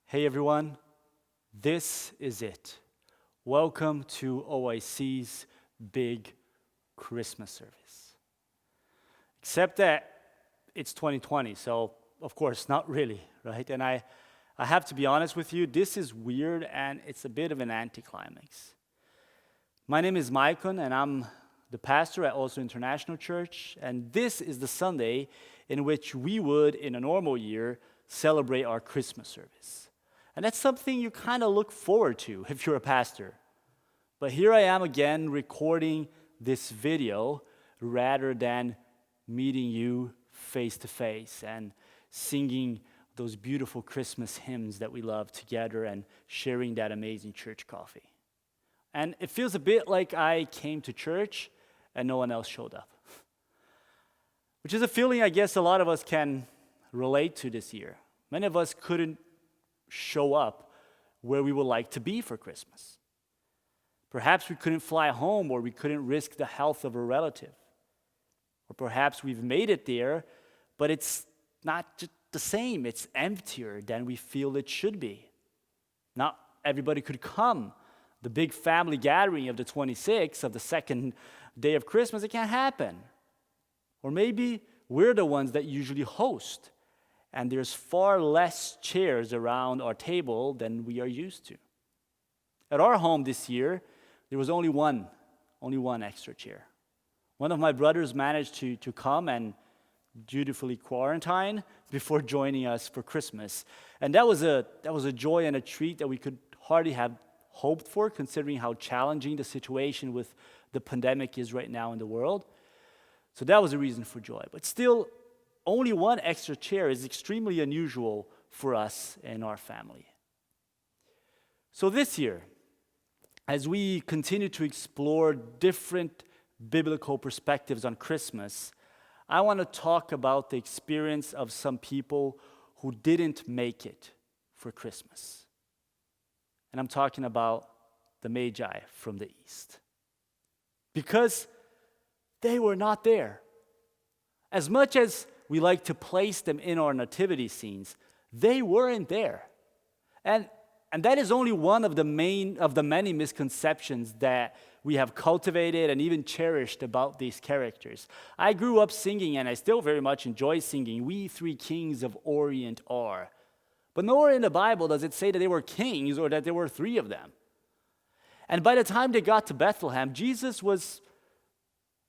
Hey everyone, this is it. Welcome to OiC's big Christmas service. Except that it's 2020, so of course not really, right? And I have to be honest with you, this is weird and it's a bit of an anticlimax. My name is Maicon and I'm the pastor at OiC International Church, and this is the Sunday in which we would, in a normal year, celebrate our Christmas service. And that's something you kind of look forward to if you're a pastor. But here I am again recording this video rather than meeting you face to face and singing those beautiful Christmas hymns that we love together and sharing that amazing church coffee. And it feels a bit like I came to church and no one else showed up. Which is a feeling I guess a lot of us can relate to this year. Many of us couldn't show up where we would like to be for Christmas. Perhaps we couldn't fly home, or we couldn't risk the health of a relative. Or perhaps we've made it there, but it's not just the same. It's emptier than we feel it should be. Not everybody could come. The big family gathering of the 26th, of the second day of Christmas, it can't happen. Or maybe we're the ones that usually host, and there's far less chairs around our table than we are used to. At our home this year, there was only one extra chair. One of my brothers managed to come and dutifully quarantine before joining us for Christmas. And that was a joy and a treat that we could hardly have hoped for, considering how challenging the situation with the pandemic is right now in the world. So that was a reason for joy. But still, only one extra chair is extremely unusual for us and our family. So this year, as we continue to explore different biblical perspectives on Christmas, I want to talk about the experience of some people who didn't make it for Christmas. And I'm talking about the magi from the East. Because they were not there. As much as we like to place them in our nativity scenes, they weren't there. And that is only one of the many misconceptions that we have cultivated and even cherished about these characters. I grew up singing, and I still very much enjoy singing, "We Three Kings of Orient Are." But nowhere in the Bible does it say that they were kings or that there were three of them. And by the time they got to Bethlehem, Jesus was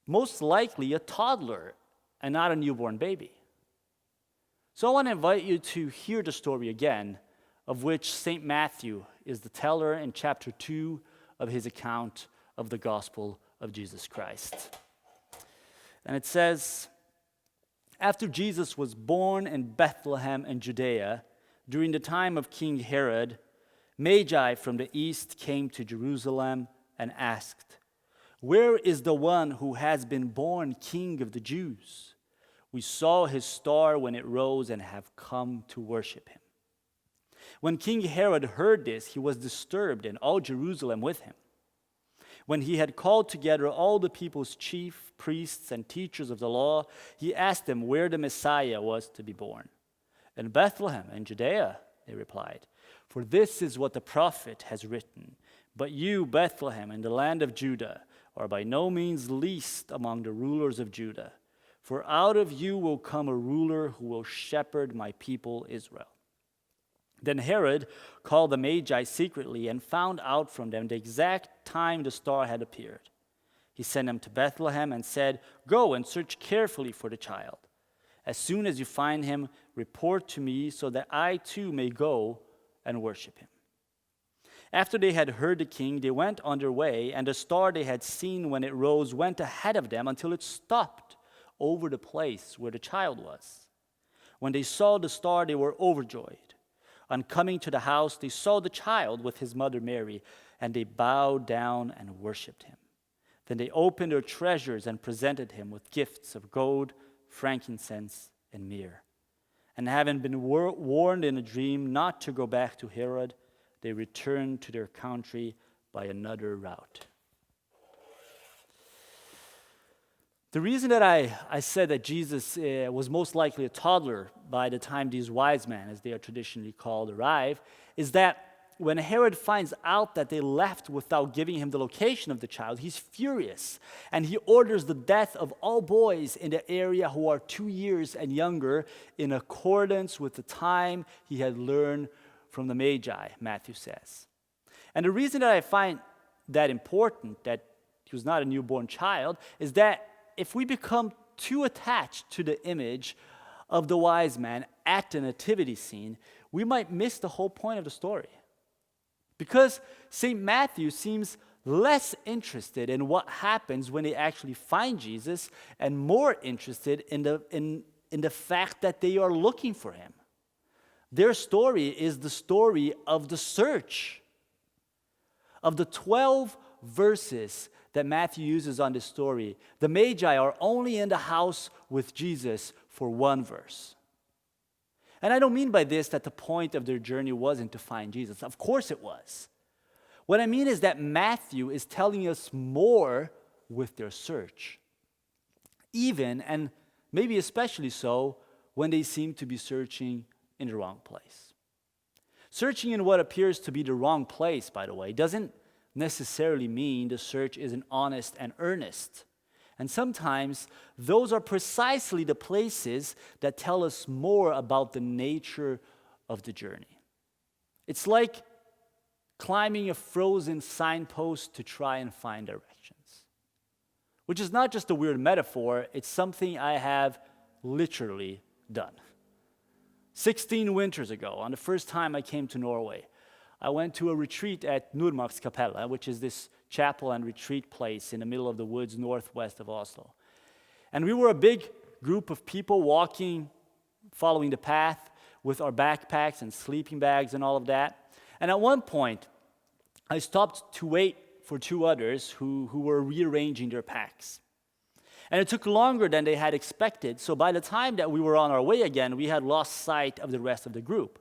most likely a toddler and not a newborn baby. So I want to invite you to hear the story again, of which St. Matthew is the teller in chapter 2 of his account of the gospel of Jesus Christ. And it says, "After Jesus was born in Bethlehem in Judea, during the time of King Herod, magi from the east came to Jerusalem and asked, 'Where is the one who has been born King of the Jews? We saw his star when it rose and have come to worship him.' When King Herod heard this, he was disturbed, and all Jerusalem with him. When he had called together all the people's chief priests and teachers of the law, he asked them where the Messiah was to be born. 'In Bethlehem in Judea,' they replied, 'for this is what the prophet has written. But you, Bethlehem, in the land of Judah, are by no means least among the rulers of Judah. For out of you will come a ruler who will shepherd my people Israel.' Then Herod called the magi secretly and found out from them the exact time the star had appeared. He sent them to Bethlehem and said, 'Go and search carefully for the child. As soon as you find him, report to me so that I too may go and worship him.' After they had heard the king, they went on their way, and the star they had seen when it rose went ahead of them until it stopped over the place where the child was. When they saw the star, they were overjoyed. On coming to the house, they saw the child with his mother Mary, and they bowed down and worshipped him. Then they opened their treasures and presented him with gifts of gold, frankincense, and myrrh. And having been warned in a dream not to go back to Herod, they returned to their country by another route." The reason that I said that Jesus was most likely a toddler by the time these wise men, as they are traditionally called, arrive, is that when Herod finds out that they left without giving him the location of the child, he's furious, and he orders the death of all boys in the area who are 2 years and younger, in accordance with the time he had learned from the magi, Matthew says. And the reason that I find that important, that he was not a newborn child, is that if we become too attached to the image of the wise man at the nativity scene, we might miss the whole point of the story. Because St. Matthew seems less interested in what happens when they actually find Jesus and more interested in the fact that they are looking for him. Their story is the story of the search. Of the 12 verses that Matthew uses on this story, the Magi are only in the house with Jesus for one verse. And I don't mean by this that the point of their journey wasn't to find Jesus. Of course it was. What I mean is that Matthew is telling us more with their search. Even, and maybe especially so, when they seem to be searching in the wrong place. Searching in what appears to be the wrong place, by the way, doesn't necessarily mean the search isn't honest and earnest. And sometimes those are precisely the places that tell us more about the nature of the journey. It's like climbing a frozen signpost to try and find directions, which is not just a weird metaphor, it's something I have literally done. 16 winters ago, on the first time I came to Norway, I went to a retreat at Nordmarkskapellet, which is this chapel and retreat place in the middle of the woods northwest of Oslo. And we were a big group of people walking, following the path with our backpacks and sleeping bags and all of that. And at one point, I stopped to wait for two others who were rearranging their packs. And it took longer than they had expected, so by the time that we were on our way again, we had lost sight of the rest of the group.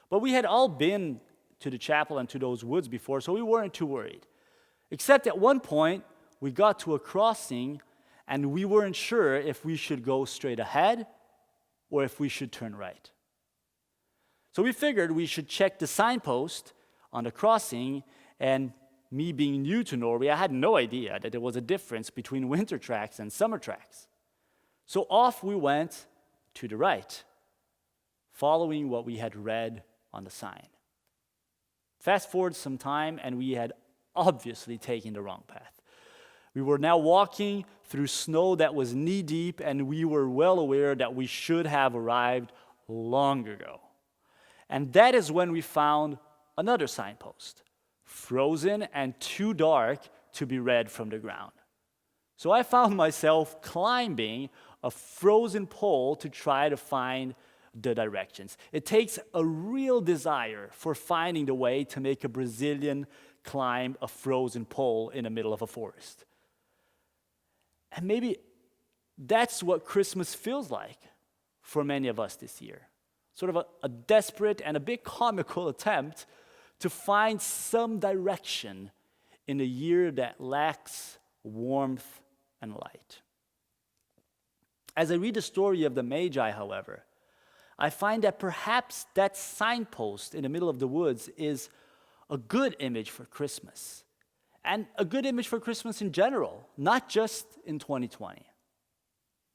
But we had all been to the chapel and to those woods before, so we weren't too worried. Except at one point, we got to a crossing, and we weren't sure if we should go straight ahead or if we should turn right. So we figured we should check the signpost on the crossing, and me being new to Norway, I had no idea that there was a difference between winter tracks and summer tracks. So off we went to the right, following what we had read on the sign. Fast forward some time, and we had obviously taken the wrong path. We were now walking through snow that was knee-deep, and we were well aware that we should have arrived long ago. And that is when we found another signpost, frozen and too dark to be read from the ground. So I found myself climbing a frozen pole to try to find the directions. It takes a real desire for finding the way to make a Brazilian climb a frozen pole in the middle of a forest. And maybe that's what Christmas feels like for many of us this year. Sort of a desperate and a bit comical attempt to find some direction in a year that lacks warmth and light. As I read the story of the Magi, however, I find that perhaps that signpost in the middle of the woods is a good image for Christmas, and a good image for Christmas in general, not just in 2020.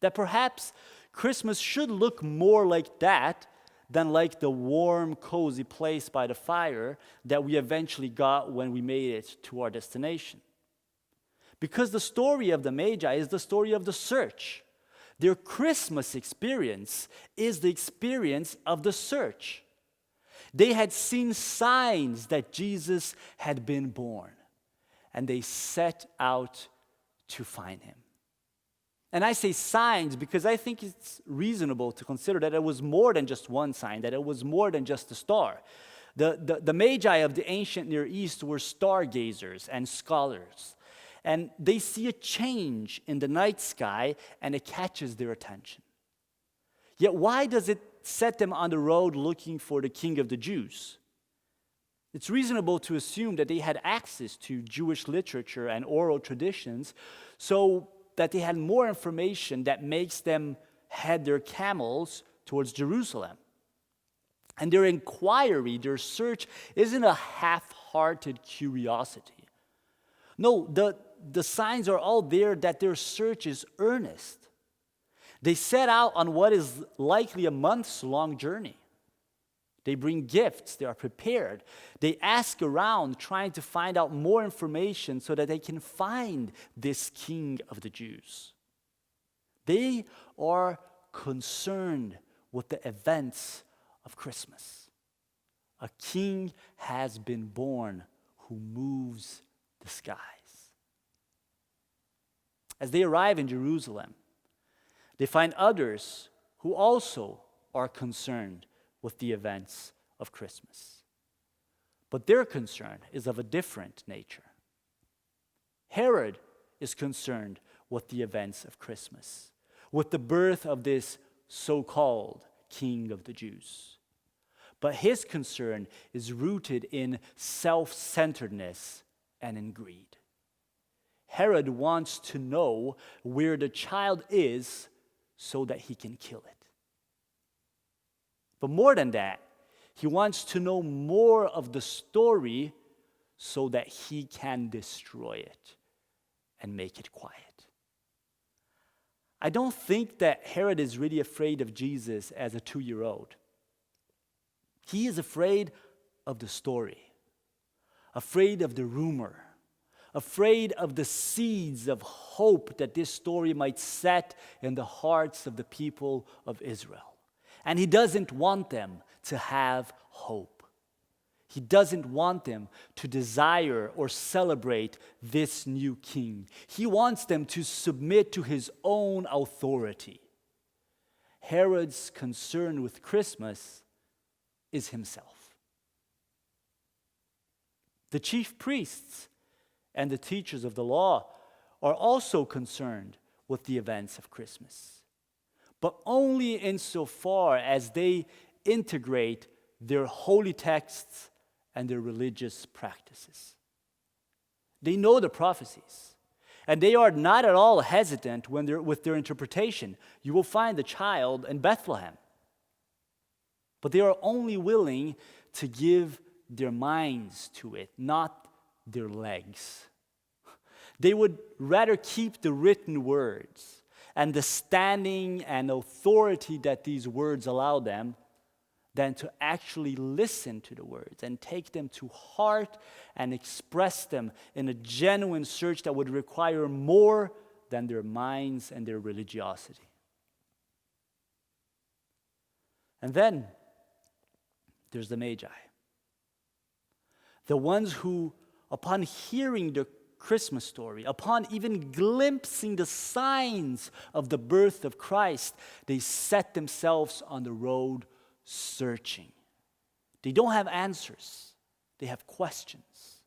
That perhaps Christmas should look more like that than like the warm, cozy place by the fire that we eventually got when we made it to our destination. Because the story of the Magi is the story of the search. Their Christmas experience is the experience of the search. They had seen signs that Jesus had been born, and they set out to find him. And I say signs because I think it's reasonable to consider that it was more than just one sign, that it was more than just a star. The Magi of the ancient Near East were stargazers and scholars. And they see a change in the night sky, and it catches their attention. Yet why does it set them on the road looking for the King of the Jews? It's reasonable to assume that they had access to Jewish literature and oral traditions, so that they had more information that makes them head their camels towards Jerusalem. And their inquiry, their search, isn't a half-hearted curiosity. No, the signs are all there that their search is earnest. They set out on what is likely a months-long journey. They bring gifts, they are prepared. They ask around, trying to find out more information so that they can find this King of the Jews. They are concerned with the events of Christmas. A king has been born who moves the skies. As they arrive in Jerusalem, they find others who also are concerned with the events of Christmas. But their concern is of a different nature. Herod is concerned with the events of Christmas, with the birth of this so-called King of the Jews. But his concern is rooted in self-centeredness and in greed. Herod wants to know where the child is so that he can kill it. But more than that, he wants to know more of the story so that he can destroy it and make it quiet. I don't think that Herod is really afraid of Jesus as a 2-year-old. He is afraid of the story, afraid of the rumor, afraid of the seeds of hope that this story might set in the hearts of the people of Israel. And he doesn't want them to have hope. He doesn't want them to desire or celebrate this new king. He wants them to submit to his own authority. Herod's concern with Christmas is himself. The chief priests and the teachers of the law are also concerned with the events of Christmas, but only insofar as they integrate their holy texts and their religious practices. They know the prophecies, and they are not at all hesitant with their interpretation. You will find the child in Bethlehem. But they are only willing to give their minds to it, not their legs. They would rather keep the written words and the standing and authority that these words allow them than to actually listen to the words and take them to heart and express them in a genuine search that would require more than their minds and their religiosity. And then there's the magi, the ones who, upon hearing the Christmas story, upon even glimpsing the signs of the birth of Christ, they set themselves on the road searching. They don't have answers. They have questions.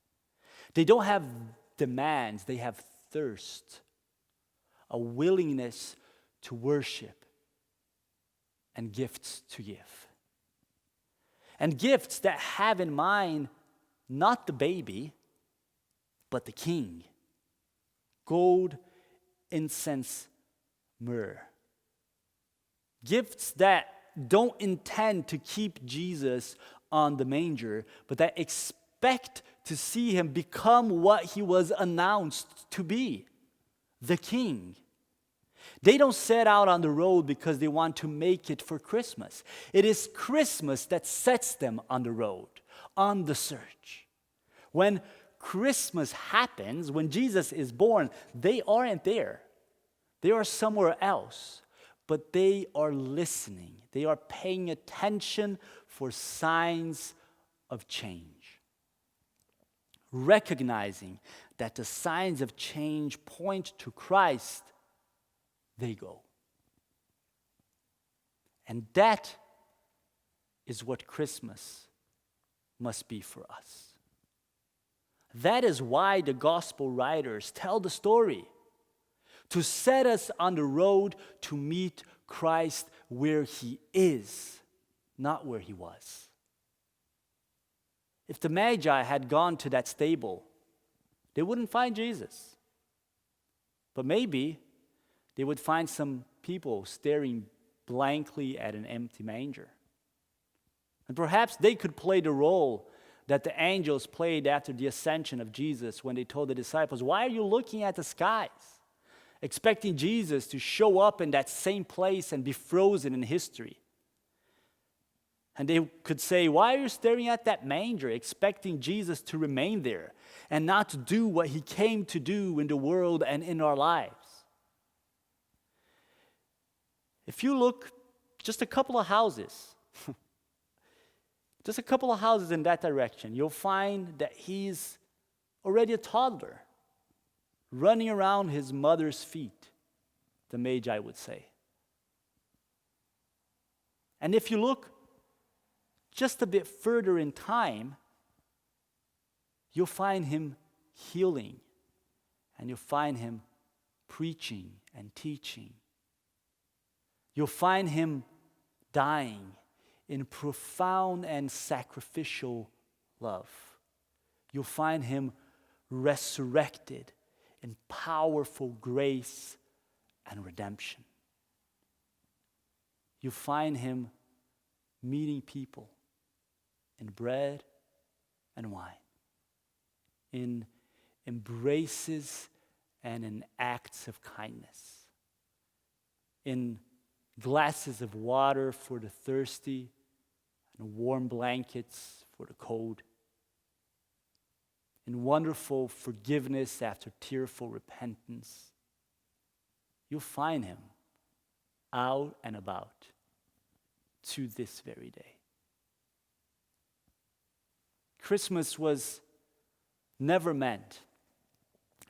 They don't have demands. They have thirst, a willingness to worship, and gifts to give. And gifts that have in mind not the baby, but the king. Gold, incense, myrrh. Gifts that don't intend to keep Jesus on the manger, but that expect to see him become what he was announced to be, the king. They don't set out on the road because they want to make it for Christmas. It is Christmas that sets them on the road, on the search. When Christmas happens, when Jesus is born, they aren't there. They are somewhere else. But they are listening. They are paying attention for signs of change. Recognizing that the signs of change point to Christ, they go. And that is what Christmas must be for us. That is why the gospel writers tell the story, to set us on the road to meet Christ where he is, not where he was. If the magi had gone to that stable, they wouldn't find Jesus. But maybe they would find some people staring blankly at an empty manger. And perhaps they could play the role that the angels played after the ascension of Jesus when they told the disciples, "Why are you looking at the skies?" Expecting Jesus to show up in that same place and be frozen in history. And they could say, "Why are you staring at that manger?" Expecting Jesus to remain there and not to do what he came to do in the world and in our lives. If you look just a couple of houses, just a couple of houses in that direction, you'll find that he's already a toddler, running around his mother's feet, the magi would say. And if you look just a bit further in time, you'll find him healing, and you'll find him preaching and teaching. You'll find him dying in profound and sacrificial love. You'll find him resurrected in powerful grace and redemption. You'll find him meeting people in bread and wine, in embraces and in acts of kindness, in glasses of water for the thirsty and warm blankets for the cold, in wonderful forgiveness after tearful repentance. You'll find him out and about to this very day. Christmas was never meant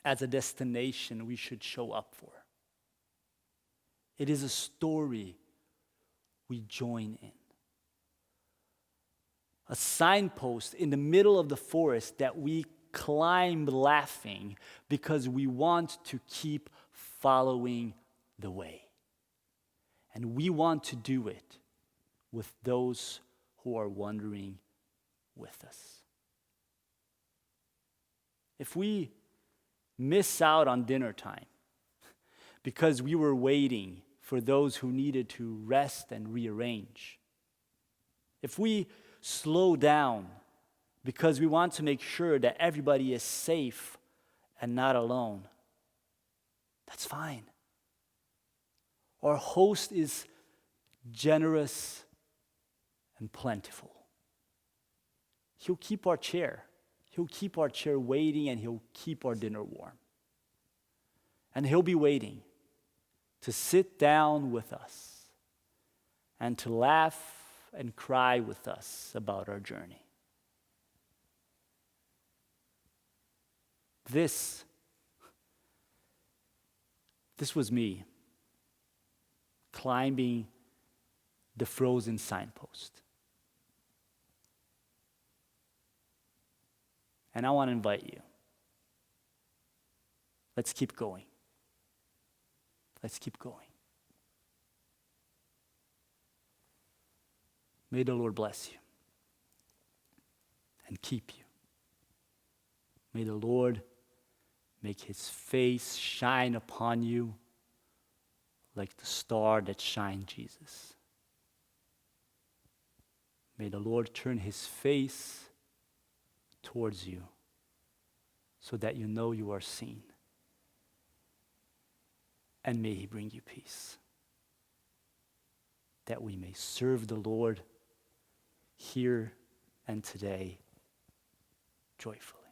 as a destination we should show up for. It is a story we join in. A signpost in the middle of the forest that we climb laughing because we want to keep following the way. And we want to do it with those who are wandering with us. If we miss out on dinner time because we were waiting for those who needed to rest and rearrange, if we slow down because we want to make sure that everybody is safe and not alone, that's fine. Our host is generous and plentiful. He'll keep our chair. He'll keep our chair waiting, and he'll keep our dinner warm. And he'll be waiting to sit down with us and to laugh and cry with us about our journey. This was me climbing the frozen signpost. And I want to invite you. Let's keep going. Let's keep going. May the Lord bless you and keep you. May the Lord make his face shine upon you like the star that shined Jesus. May the Lord turn his face towards you so that you know you are seen. And may he bring you peace, that we may serve the Lord here and today joyfully.